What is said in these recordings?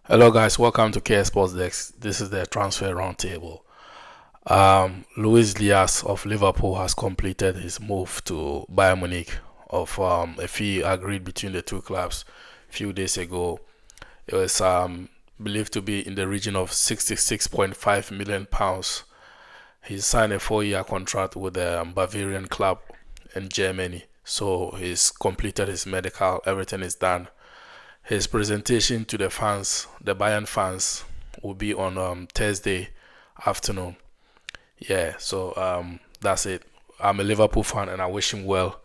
Hello, guys. Welcome to KS Sports Desk. This is the transfer roundtable. Luis Diaz of Liverpool has completed his move to Bayern Munich of a fee agreed between the two clubs a few days ago. It was believed to be in the region of £66.5 million. He signed a 4-year contract with the Bavarian club in Germany. So he's completed his medical, everything is done. His presentation to the fans, the Bayern fans, will be on Thursday afternoon. Yeah, so that's it. I'm a Liverpool fan and I wish him well.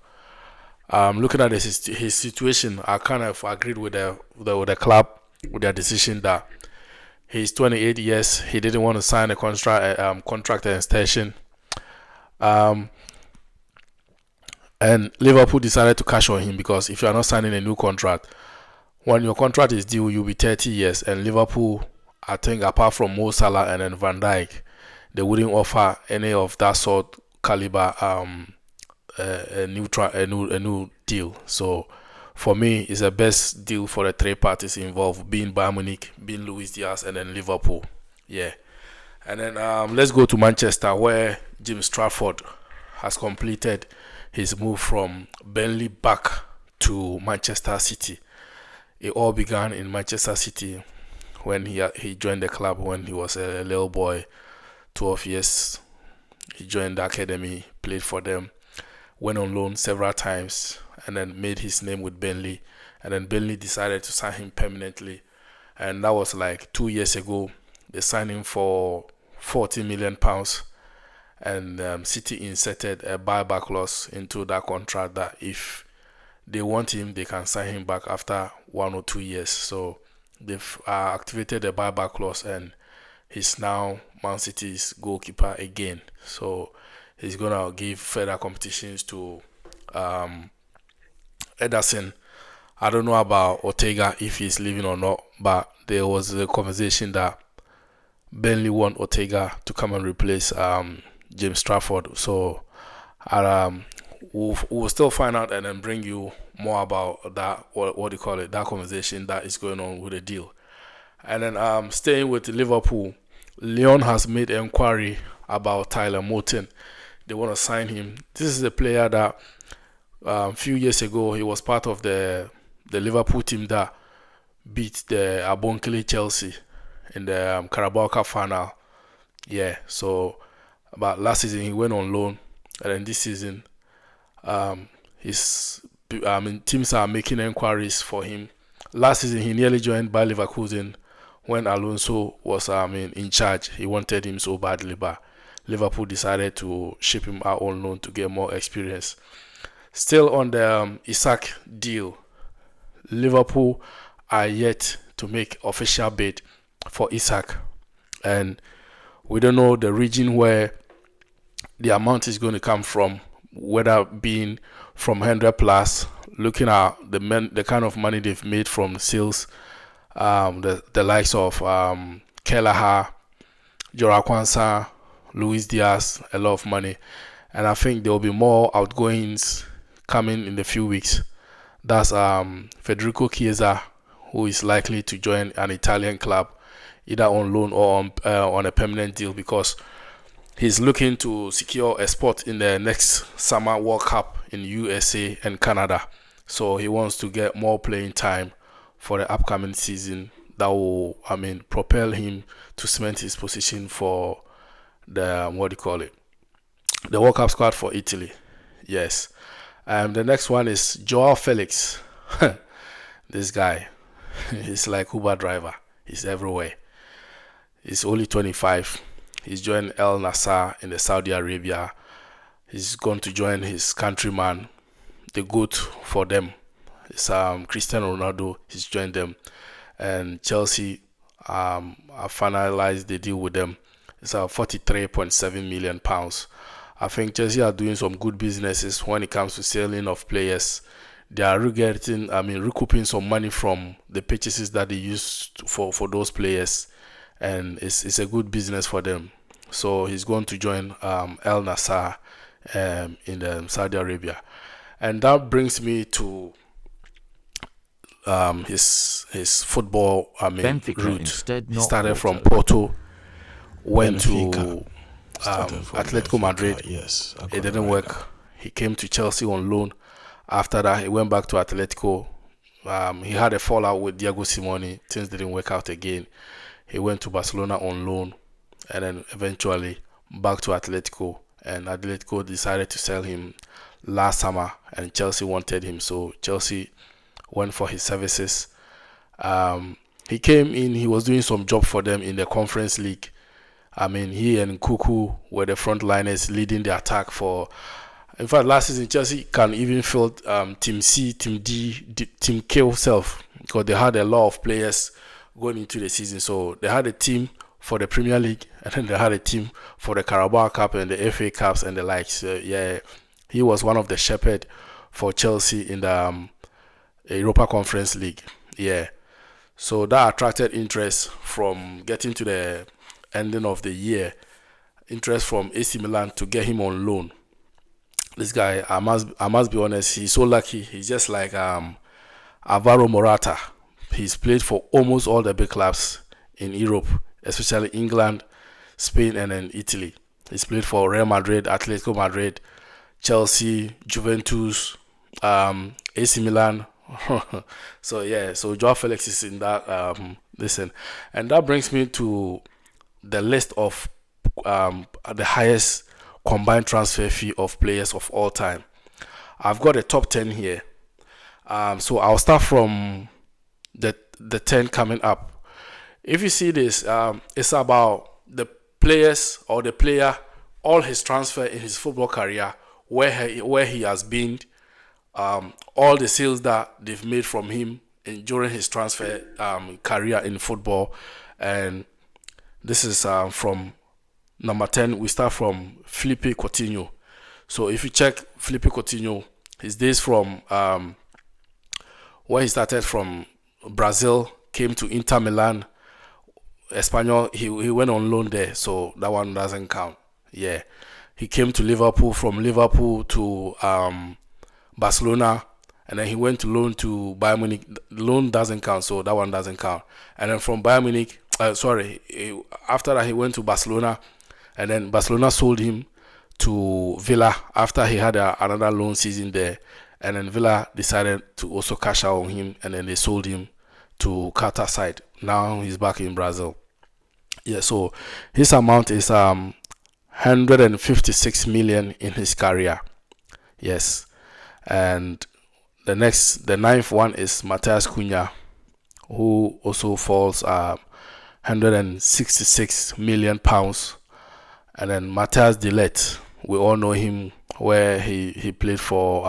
Looking at his situation, I kind of agreed with the club with their decision that he's 28 years. He didn't want to sign a contract extension. Um, and Liverpool decided to cash on him because if you are not signing a new contract, when your contract is due, you'll be 30 years. And Liverpool, I think, apart from Mo Salah and then Van Dijk, they wouldn't offer any of that sort caliber a new deal. So for me, it's the best deal for the three parties involved, being Bayern Munich, being Luis Diaz, and then Liverpool. Yeah. And then let's go to Manchester, where Jim Stratford has completed his move from Burnley back to Manchester City. It all began in Manchester City when he joined the club when he was a little boy, 12 years. He joined the academy, played for them, went on loan several times, and then made his name with Burnley. And then Burnley decided to sign him permanently. And that was like 2 years ago. They signed him for £40 million. And City inserted a buyback clause into that contract that if they want him, they can sign him back after 1 or 2 years. So they've activated the buyback clause, and he's now Man City's goalkeeper again. So he's gonna give further competitions to Ederson. I don't know about Ortega if he's leaving or not, but there was a conversation that Burnley want Ortega to come and replace James Trafford. So we'll still find out and then bring you more about that, what do you call it, that conversation that is going on with the deal. And then staying with Liverpool, Lyon has made inquiry about Tyler Moulton. They want to sign him. This is a player that a few years ago he was part of the Liverpool team that beat the Abonkele Chelsea in the Carabao Cup final. Yeah, so but last season he went on loan, and then this season his teams are making inquiries for him. Last season he nearly joined by Leverkusen when Alonso was in charge. He wanted him so badly, but Liverpool decided to ship him out on loan to get more experience. Still on the Isak deal, Liverpool are yet to make official bid for Isak, and we don't know the region where the amount is going to come from, whether being from 100 plus, looking at the kind of money they've made from sales, the likes of Kelleher, Jora Kwanzaa, Luis Diaz, a lot of money. And I think there will be more outgoings coming in the few weeks. That's Federico Chiesa, who is likely to join an Italian club, either on loan or on a permanent deal, because he's looking to secure a spot in the next summer World Cup in USA and Canada. So he wants to get more playing time for the upcoming season that will, propel him to cement his position for the, what do you call it, the World Cup squad for Italy. Yes. The next one is Joao Felix. This guy, he's like Uber driver. He's everywhere. He's only 25. He's joined El Nassr in the Saudi Arabia. He's going to join his countryman, the GOAT for them. It's Cristiano Ronaldo. He's joined them, and Chelsea have finalized the deal with them. It's 43.7 million pounds. I think Chelsea are doing some good businesses when it comes to selling of players. They are recouping some money from the purchases that they used for those players, and it's a good business for them. So he's going to join El Nassr in Saudi Arabia. And that brings me to his football Benfica route. instead, He not started from Porto. Porto, went Benfica. to Started from Atletico Benfica. Madrid. Yes, I got It that didn't right work. now. He came to Chelsea on loan. After that, he went back to Atletico. He had a fallout with Diego Simeone. Things didn't work out again. He went to Barcelona on loan, and then eventually back to Atletico. And Atletico decided to sell him last summer, and Chelsea wanted him, so Chelsea went for his services. He came in. He was doing some job for them in the Conference League. I mean, he and Kuku were the frontliners leading the attack for. In fact, last season Chelsea can even field Team C, Team D, Team K self, because they had a lot of players going into the season. So they had a team for the Premier League, and then they had a team for the Carabao Cup and the FA Cups and the likes. So, yeah, he was one of the shepherd for Chelsea in the Europa Conference League. Yeah. So that attracted interest from getting to the ending of the year. Interest from AC Milan to get him on loan. This guy, I must be honest, he's so lucky. He's just like Alvaro Morata. He's played for almost all the big clubs in Europe, especially England, Spain, and then Italy. He's played for Real Madrid, Atletico Madrid, Chelsea, Juventus, AC Milan. So yeah, so Joao Felix is in that listen, and that brings me to the list of the highest combined transfer fee of players of all time. I've got a top 10 here. So I'll start from the 10 coming up. If you see this, it's about the players or the player, all his transfer in his football career, where he has been, all the sales that they've made from him during his transfer career in football. And this is from number 10. We start from Felipe Coutinho. So if you check Felipe Coutinho, his days from where he started from Brazil, came to Inter Milan, Espanyol, he went on loan there, so that one doesn't count. Yeah. He came to Liverpool, from Liverpool to Barcelona, and then he went to loan to Bayern Munich. The loan doesn't count, so that one doesn't count. And then from Bayern Munich, after that he went to Barcelona, and then Barcelona sold him to Villa after he had another loan season there. And then Villa decided to also cash out on him, and then they sold him to Qatar side. Now he's back in Brazil. Yeah, so his amount is 156 million in his career. Yes. And the ninth one is Matheus Cunha, who also falls 166 million pounds. And then Matthias de Ligt, we all know him, where he played for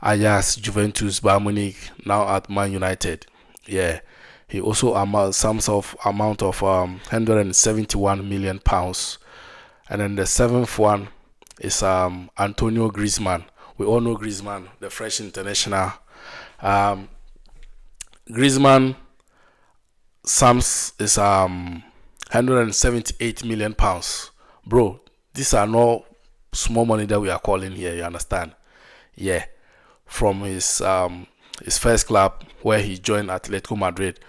Ajax, Juventus, Bayern Munich, now at Man United. Yeah, he also sums of amount of 171 million pounds. And then the seventh one is Antonio Griezmann. We all know Griezmann, the French international. Griezmann sums is 178 million pounds. Bro, these are no small money that we are calling here, you understand? Yeah. From his first club, where he joined Atletico Madrid.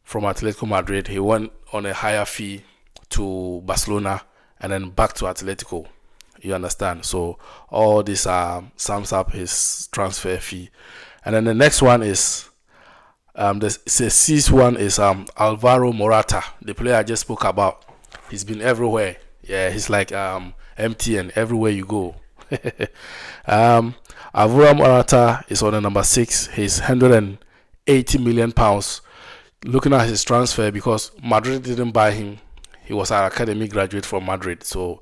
From Atletico Madrid, he went on a higher fee to Barcelona, and then back to Atletico. You understand? So all this sums up his transfer fee. And then the next one is the sixth one is Alvaro Morata, the player I just spoke about. He's been everywhere. Yeah, he's like MTN, everywhere you go. Alvaro Morata is on the number 6. He's 180 million pounds. Looking at his transfer, because Madrid didn't buy him, he was an academy graduate from Madrid. So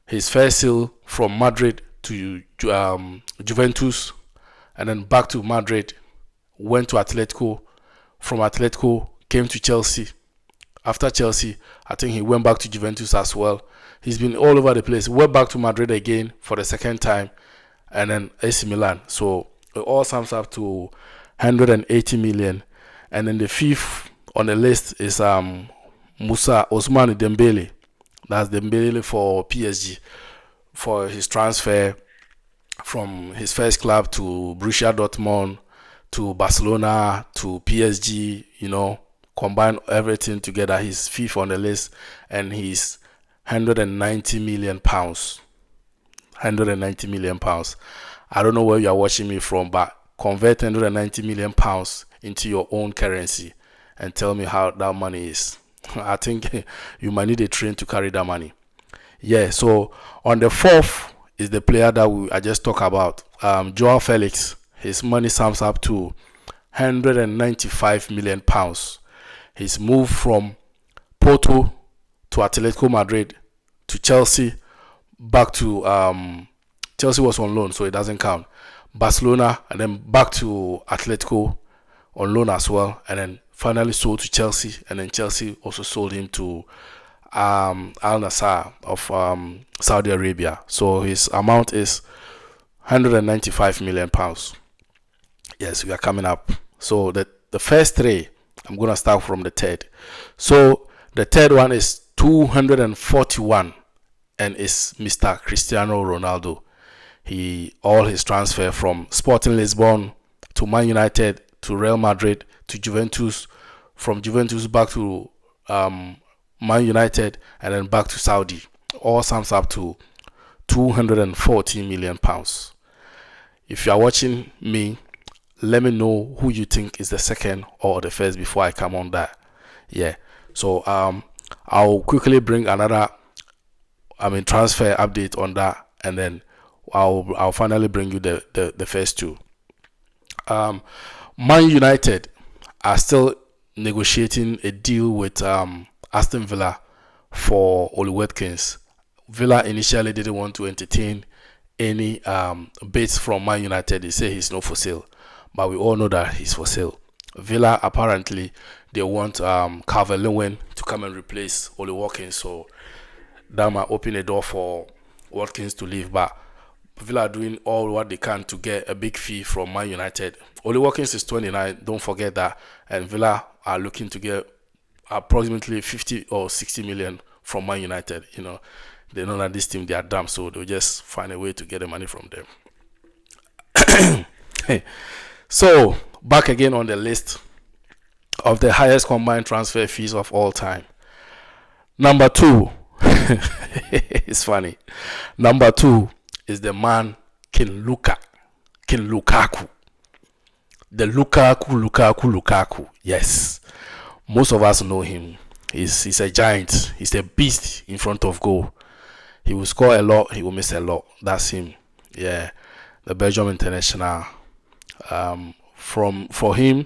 his first sale from Madrid to Juventus, and then back to Madrid, went to Atletico. From Atletico, came to Chelsea. After Chelsea, I think he went back to Juventus as well. He's been all over the place. Went back to Madrid again for the second time, and then AC Milan. So it all sums up to 180 million. And then the fifth on the list is Moussa Ousmane Dembele. That's Dembele for PSG, for his transfer from his first club to Borussia Dortmund to Barcelona, to PSG, combine everything together. He's fifth on the list, and he's 190 million pounds. 190 million pounds. I don't know where you are watching me from, but convert 190 million pounds into your own currency and tell me how that money is. I think you might need a train to carry that money. Yeah, so on the fourth is the player that I just talked about, Joao Felix. His money sums up to 195 million pounds. He's moved from Porto to Atletico Madrid to Chelsea, back to Chelsea was on loan, so it doesn't count. Barcelona, and then back to Atletico on loan as well, and then finally sold to Chelsea, and then Chelsea also sold him to Al Nassr of Saudi Arabia. So his amount is 195 million pounds. Yes, we are coming up. So the first three, I'm gonna start from the third. So the third one is 241, and is Mr. Cristiano Ronaldo. All his transfer from Sporting Lisbon to Man United to Real Madrid to Juventus, from Juventus back to Man United, and then back to Saudi, all sums up to 240 million pounds. If you are watching me, let me know who you think is the second or the first before I come on that. Yeah, so I'll quickly bring another transfer update on that, and then I'll finally bring you the first two. Man United are still negotiating a deal with Aston Villa for Oli Watkins. Villa initially didn't want to entertain any bids from Man United. They say he's not for sale, but we all know that he's for sale. Villa, apparently they want Calvert-Lewin to come and replace Oli Watkins, so that might open a door for Watkins to leave. But Villa are doing all what they can to get a big fee from Man United. Oli Watkins is 29, don't forget that, and Villa are looking to get approximately 50 or 60 million from Man United. They know that this team, they are dumb, so they'll just find a way to get the money from them. So back again on the list of the highest combined transfer fees of all time. Number 2, it's funny. Number 2 is the man King Lukaku. The Lukaku. Yes, most of us know him. He's a giant. He's a beast in front of goal. He will score a lot. He will miss a lot. That's him. Yeah, the Belgium international. For him,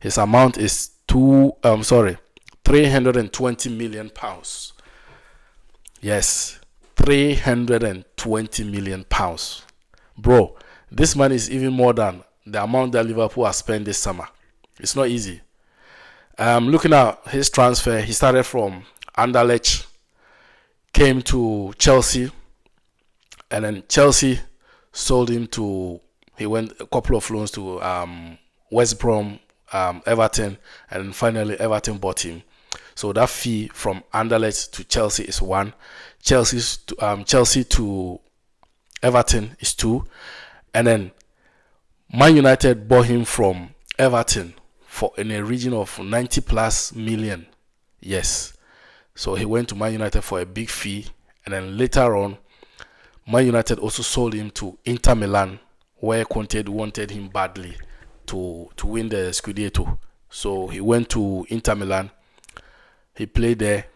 his amount is 320 million pounds. Yes, 320 million pounds. Bro, this money is even more than the amount that Liverpool has spent this summer. It's not easy. Looking at his transfer, he started from Anderlecht, came to Chelsea, and then Chelsea sold him to, he went a couple of loans to West Brom, Everton, and finally Everton bought him. So that fee from Anderlecht to Chelsea is 1. Chelsea to Everton is 2. And then Man United bought him from Everton for in a region of 90 plus million. Yes. So he went to Man United for a big fee. And then later on, Man United also sold him to Inter Milan, where Conte wanted him badly to win the Scudetto. So he went to Inter Milan. He played there.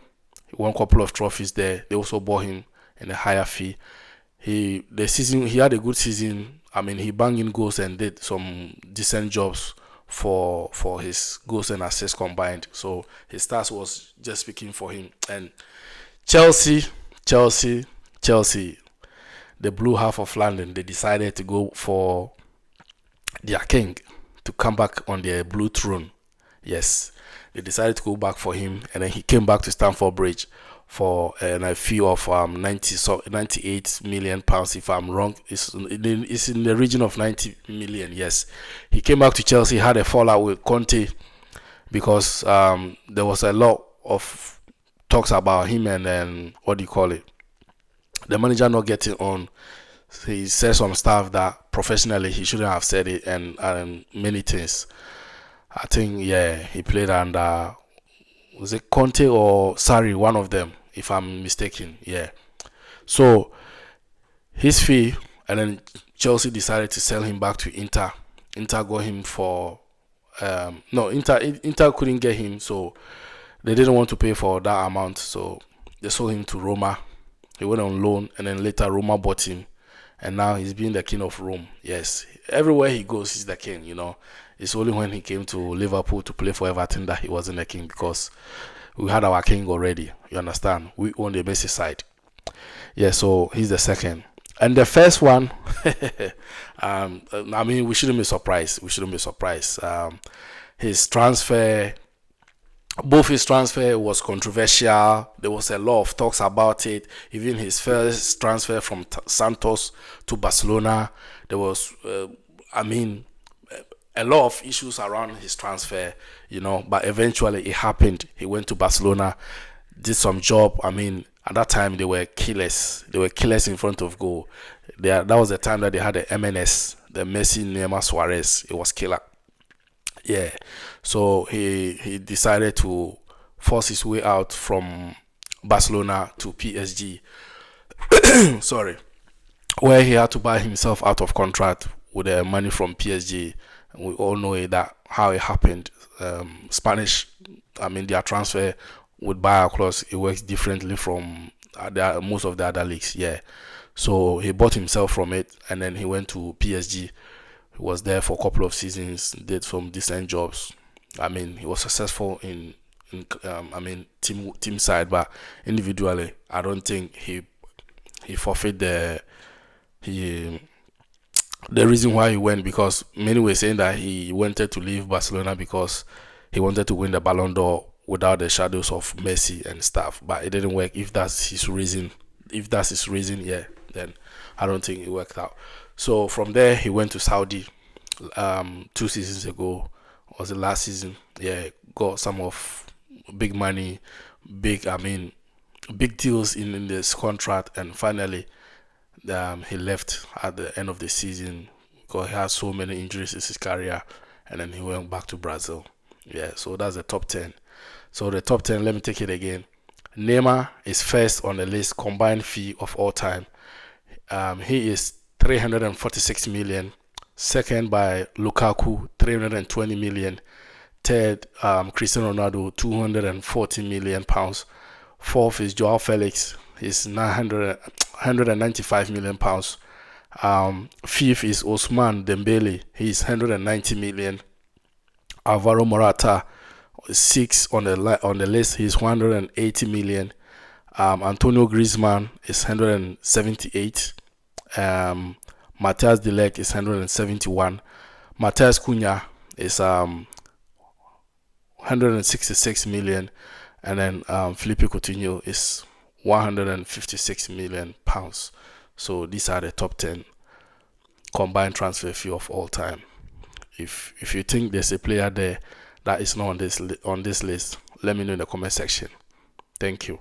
He won a couple of trophies there. They also bought him in a higher fee. He had a good season. He banged in goals and did some decent jobs for his goals and assists combined. So his stats was just speaking for him. And Chelsea, the blue half of London, they decided to go for their king to come back on their blue throne. Yes, they decided to go back for him, and then he came back to Stamford Bridge for a fee of 98 million pounds. If I'm wrong, it's in the region of 90 million. Yes, he came back to Chelsea, had a fallout with Conte because there was a lot of talks about him and then the manager not getting on. he said some stuff that professionally he shouldn't have said it, and many things. I think, yeah, he played under, was it Conte or Sarri, one of them, if I'm mistaken. Yeah. So his fee, and then Chelsea decided to sell him back to Inter. Inter got him for no, Inter couldn't get him, so they didn't want to pay for that amount, so they sold him to Roma. He went on loan, and then later Roma bought him, and now he's been the king of Rome. Yes, everywhere he goes, he's the king. It's only when he came to Liverpool to play for Everton that he wasn't the king, because we had our king already. You understand? We own the Messi side. Yeah, so he's the second. And the first one, I mean, we shouldn't be surprised. His transfer, both his transfer was controversial. There was a lot of talks about it. Even his first transfer from Santos to Barcelona, there was, I mean, a lot of issues around his transfer, but eventually it happened. He went to Barcelona, did some job. I mean, at that time they were killers. They were killers in front of goal. That was the time that they had the MNS, the Messi, Neymar, Suarez. It was killer. Yeah. So he decided to force his way out from Barcelona to PSG. Sorry. Where he had to buy himself out of contract with the money from PSG. We all know that how it happened. Spanish, I mean, their transfer with buyout clause, it works differently from most of the other leagues. Yeah. So he bought himself from it, and then he went to PSG. He was there for a couple of seasons, did some decent jobs. I mean, he was successful in I mean, team side, but individually, I don't think he forfeit the reason why he went, because many were saying that he wanted to leave Barcelona because he wanted to win the Ballon d'Or without the shadows of Messi and stuff, but it didn't work. If that's his reason, yeah, then I don't think it worked out. So from there he went to Saudi 2 seasons ago. Was the last season? Yeah, got some of big money, big deals in this contract, and finally he left at the end of the season because he had so many injuries in his career, and then he went back to Brazil. Yeah, so that's the top 10. So the top 10, let me take it again. Neymar is first on the list, combined fee of all time. He is 346 million. Second by Lukaku, 320 million. Third, Cristiano Ronaldo, 240 million pounds. Fourth is Joao Felix, is 195 million pounds. Fifth is Ousmane Dembele, he's 190 million. Alvaro Morata, sixth on the list, he's 180 million. Antonio Griezmann is 178. Matthias de Ligt is 171. Matheus Cunha is 166 million, and then Felipe Coutinho is 156 million pounds. So these are the top 10 combined transfer fee of all time. If you think there's a player there that is not on this list, let me know in the comment section. Thank you.